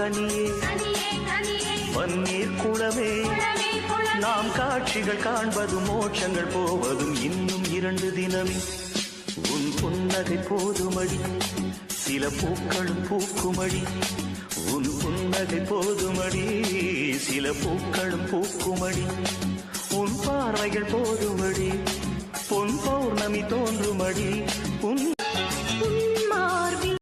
கனியே பன்னீர் குளமே நாம் காட்சிகள் காண்பதும் மோட்சங்கள் போவதும் இன்னும் 2 தினமே உன் புன்னகை போதுமடி சில பூக்களும் பூக்குமடி உன் புன்னகை போதுமடி சில பூக்களும் பூக்குமடி உன் பார்வைகள் போதுமடி பொன் பௌர்ணமி தோன்றுமடி உன்